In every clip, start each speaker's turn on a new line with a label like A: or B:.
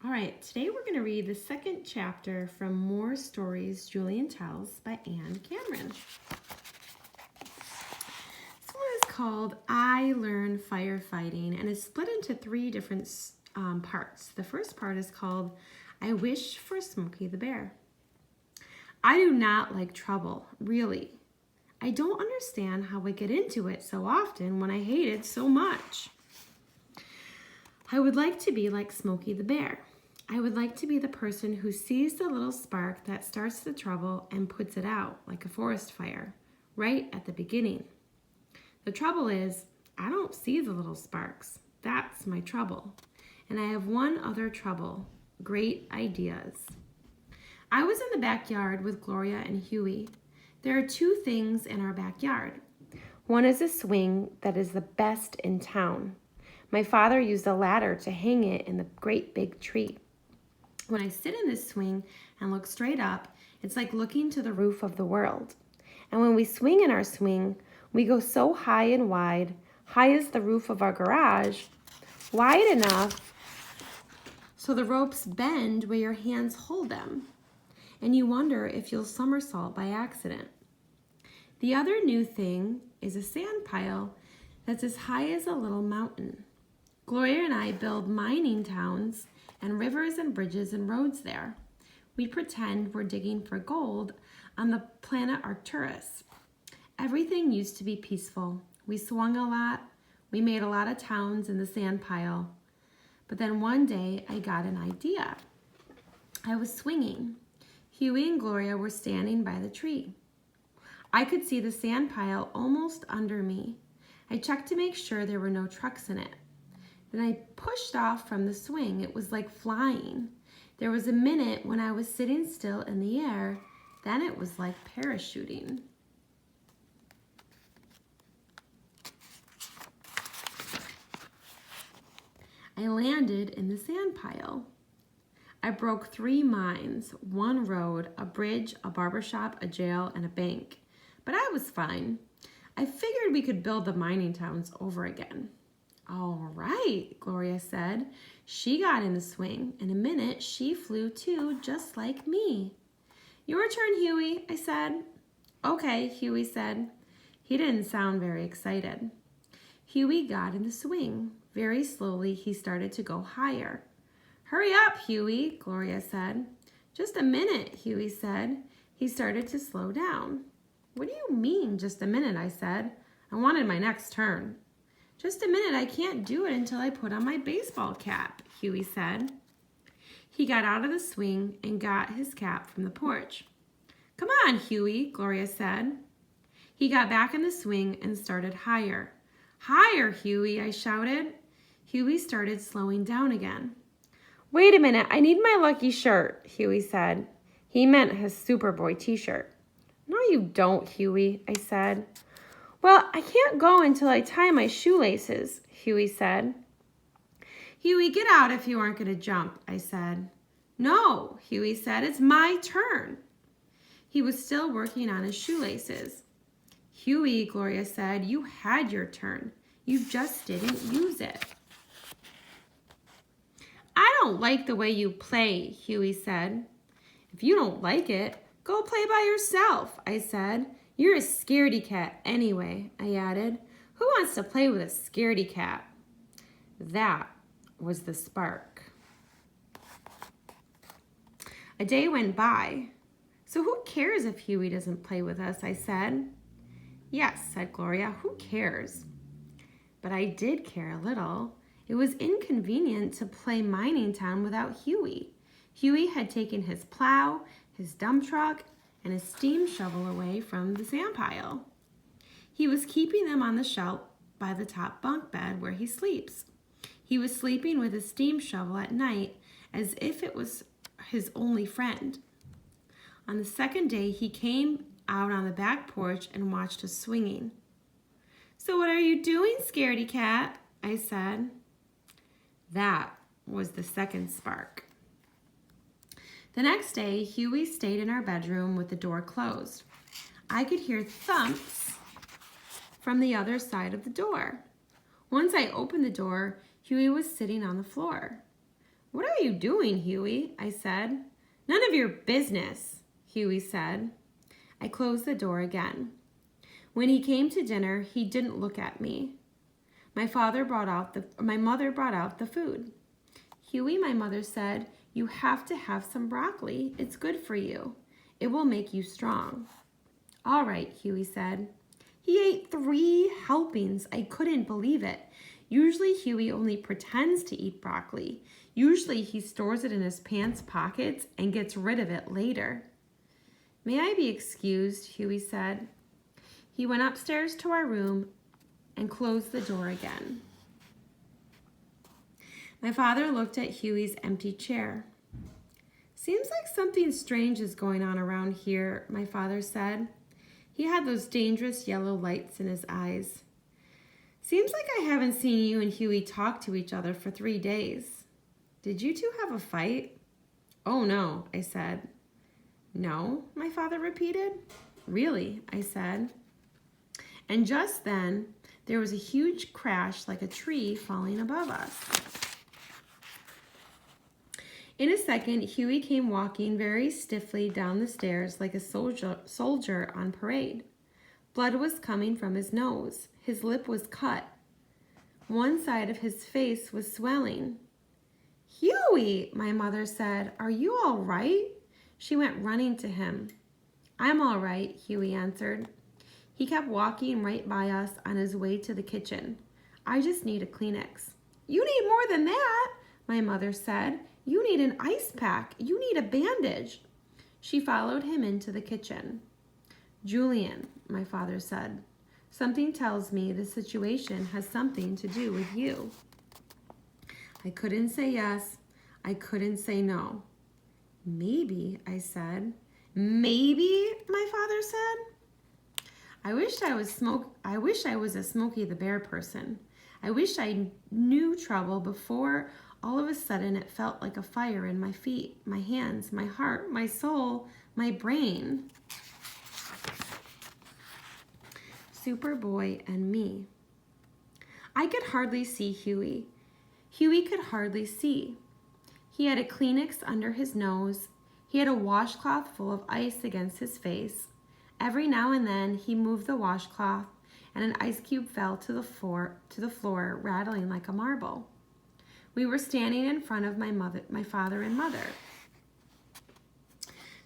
A: All right, today we're going to read the second chapter from More Stories Julian Tells by Anne Cameron. This one is called I Learn Firefighting and is split into three different parts. The first part is called I Wish for Smokey the Bear. I do not like trouble, really. I don't understand how I get into it so often when I hate it so much. I would like to be like Smokey the Bear. I would like to be the person who sees the little spark that starts the trouble and puts it out like a forest fire, right at the beginning. The trouble is, I don't see the little sparks. That's my trouble. And I have one other trouble, great ideas. I was in the backyard with Gloria and Huey. There are two things in our backyard. One is a swing that is the best in town. My father used a ladder to hang it in the great big tree. When I sit in this swing and look straight up, it's like looking to the roof of the world. And when we swing in our swing, we go so high and wide, high as the roof of our garage, wide enough so the ropes bend where your hands hold them. And you wonder if you'll somersault by accident. The other new thing is a sand pile that's as high as a little mountain. Gloria and I build mining towns and rivers and bridges and roads there. We pretend we're digging for gold on the planet Arcturus. Everything used to be peaceful. We swung a lot. We made a lot of towns in the sand pile. But then one day I got an idea. I was swinging. Huey and Gloria were standing by the tree. I could see the sand pile almost under me. I checked to make sure there were no trucks in it. Then I pushed off from the swing. It was like flying. There was a minute when I was sitting still in the air. Then it was like parachuting. I landed in the sand pile. I broke 3 mines, 1 road, a bridge, a barbershop, a jail, and a bank. But I was fine. I figured we could build the mining towns over again. All right, Gloria said. She got in the swing. In a minute, she flew too, just like me. Your turn, Huey, I said. Okay, Huey said. He didn't sound very excited. Huey got in the swing. Very slowly, he started to go higher. Hurry up, Huey, Gloria said. Just a minute, Huey said. He started to slow down. What do you mean, just a minute, I said. I wanted my next turn. Just a minute, I can't do it until I put on my baseball cap, Huey said. He got out of the swing and got his cap from the porch. Come on, Huey, Gloria said. He got back in the swing and started higher. Higher, Huey, I shouted. Huey started slowing down again. Wait a minute, I need my lucky shirt, Huey said. He meant his Superboy t-shirt. No, you don't, Huey, I said. Well, I can't go until I tie my shoelaces, Huey said. Huey, get out if you aren't going to jump, I said. No, Huey said, it's my turn. He was still working on his shoelaces. Huey, Gloria said, you had your turn. You just didn't use it. I don't like the way you play, Huey said. If you don't like it, go play by yourself, I said. You're a scaredy cat anyway, I added. Who wants to play with a scaredy cat? That was the spark. A day went by. So who cares if Huey doesn't play with us, I said. Yes, said Gloria, who cares? But I did care a little. It was inconvenient to play mining town without Huey. Huey had taken his plow, his dump truck, and his steam shovel away from the sand pile. He was keeping them on the shelf by the top bunk bed where he sleeps. He was sleeping with his steam shovel at night as if it was his only friend. On the second day, he came out on the back porch and watched us swinging. So what are you doing, scaredy cat? I said. That was the second spark. The next day, Huey stayed in our bedroom with the door closed. I could hear thumps from the other side of the door. Once I opened the door, Huey was sitting on the floor. "What are you doing, Huey?" I said. "None of your business," Huey said. I closed the door again. When he came to dinner, he didn't look at me. My mother brought out the food. "Huey," my mother said, "you have to have some broccoli. It's good for you. It will make you strong." "All right," Huey said. He ate 3 helpings. I couldn't believe it. Usually Huey only pretends to eat broccoli. Usually he stores it in his pants pockets and gets rid of it later. "May I be excused?" Huey said. He went upstairs to our room and closed the door again. My father looked at Huey's empty chair. "Seems like something strange is going on around here," my father said. He had those dangerous yellow lights in his eyes. "Seems like I haven't seen you and Huey talk to each other for 3 days. Did you two have a fight?" "Oh no," I said. "No?" my father repeated. "Really?" I said. And just then, there was a huge crash like a tree falling above us. In a second, Huey came walking very stiffly down the stairs like a soldier on parade. Blood was coming from his nose. His lip was cut. One side of his face was swelling. "Huey," my mother said, "are you all right?" She went running to him. "I'm all right," Huey answered. He kept walking right by us on his way to the kitchen. "I just need a Kleenex." "You need more than that," my mother said. "You need an ice pack. You need a bandage." She followed him into the kitchen. "Julian," my father said, "something tells me the situation has something to do with you." I couldn't say yes. I couldn't say no. "Maybe," I said. "Maybe," my father said. I wish I was a Smokey the Bear person. I wish I knew trouble before all of a sudden it felt like a fire in my feet, my hands, my heart, my soul, my brain. Superboy and me. I could hardly see Huey. Huey could hardly see. He had a Kleenex under his nose. He had a washcloth full of ice against his face. Every now and then he moved the washcloth and an ice cube fell to the floor, rattling like a marble. We were standing in front of my father and mother.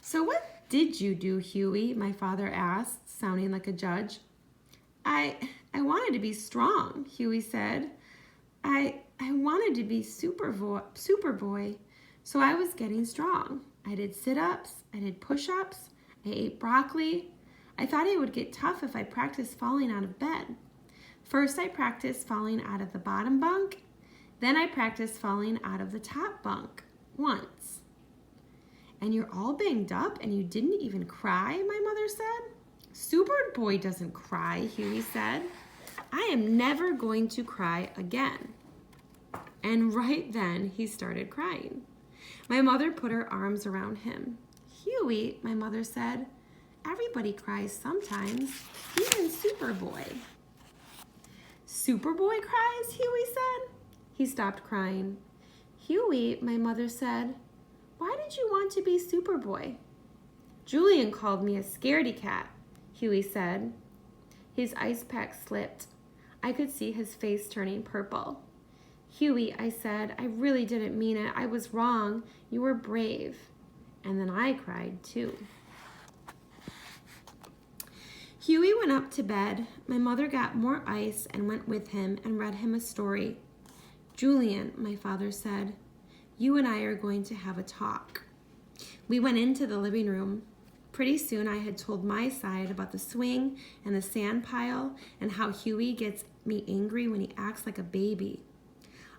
A: "So what did you do, Huey?" my father asked, sounding like a judge. I wanted to be strong," Huey said. I wanted to be Superboy, so I was getting strong. I did sit-ups, I did push-ups, I ate broccoli. I thought it would get tough if I practiced falling out of bed. First, I practiced falling out of the bottom bunk. Then I practiced falling out of the top bunk once. "And you're all banged up and you didn't even cry?" my mother said. "Superboy doesn't cry," Huey said. "I am never going to cry again." And right then, he started crying. My mother put her arms around him. "Huey," my mother said, "everybody cries sometimes, even Superboy." "Superboy cries?" Huey said. He stopped crying. "Huey," my mother said, "why did you want to be Superboy?" "Julian called me a scaredy cat," Huey said. His ice pack slipped. I could see his face turning purple. "Huey," I said, "I really didn't mean it. I was wrong. You were brave." And then I cried too. Huey went up to bed. My mother got more ice and went with him and read him a story. "Julian," my father said, "you and I are going to have a talk." We went into the living room. Pretty soon I had told my side about the swing and the sand pile and how Huey gets me angry when he acts like a baby.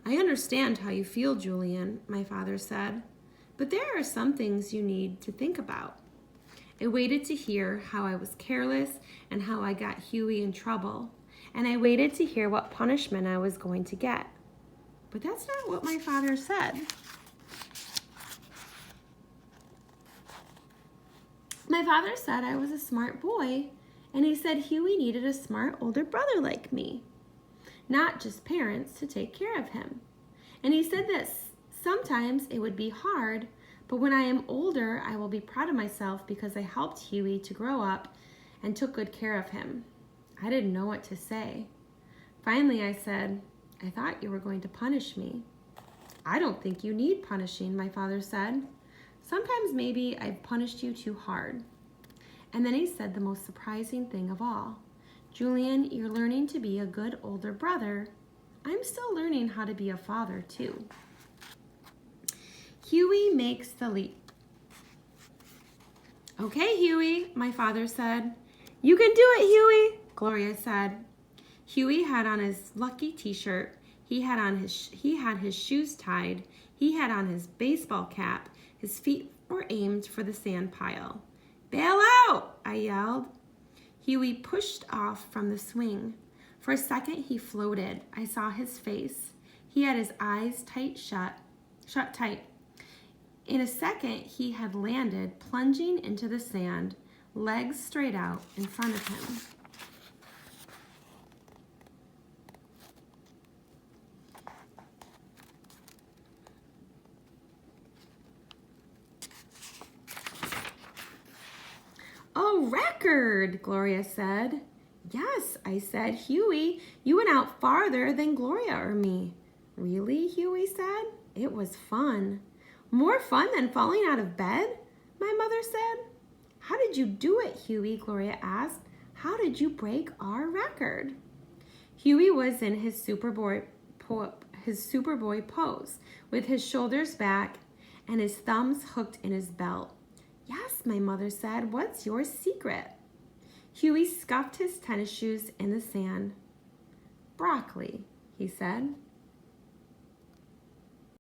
A: "I understand how you feel, Julian," my father said, "but there are some things you need to think about." I waited to hear how I was careless and how I got Huey in trouble, and I waited to hear what punishment I was going to get. But that's not what my father said. My father said I was a smart boy, and he said Huey needed a smart older brother like me, not just parents to take care of him. And he said that Sometimes it would be hard, but when I am older, I will be proud of myself because I helped Huey to grow up and took good care of him. I didn't know what to say. Finally, I said, I thought you were going to punish me. I don't think you need punishing, my father said. Sometimes maybe I've punished you too hard. And then he said the most surprising thing of all. Julian, you're learning to be a good older brother. I'm still learning how to be a father, too. Huey makes the leap. Okay, Huey, my father said. You can do it, Huey, Gloria said. Huey had on his lucky t-shirt. He had his shoes tied. He had on his baseball cap. His feet were aimed for the sand pile. Bail out, I yelled. Huey pushed off from the swing. For a second, he floated. I saw his face. He had his eyes shut tight. In a second, he had landed, plunging into the sand, legs straight out in front of him. A record, Gloria said. Yes, I said. Huey, you went out farther than Gloria or me. Really, Huey said. It was fun. More fun than falling out of bed, my mother said. How did you do it, Huey? Gloria asked. How did you break our record? Huey was in his Superboy pose, with his shoulders back and his thumbs hooked in his belt. Yes, my mother said. What's your secret? Huey scuffed his tennis shoes in the sand. Broccoli, he said.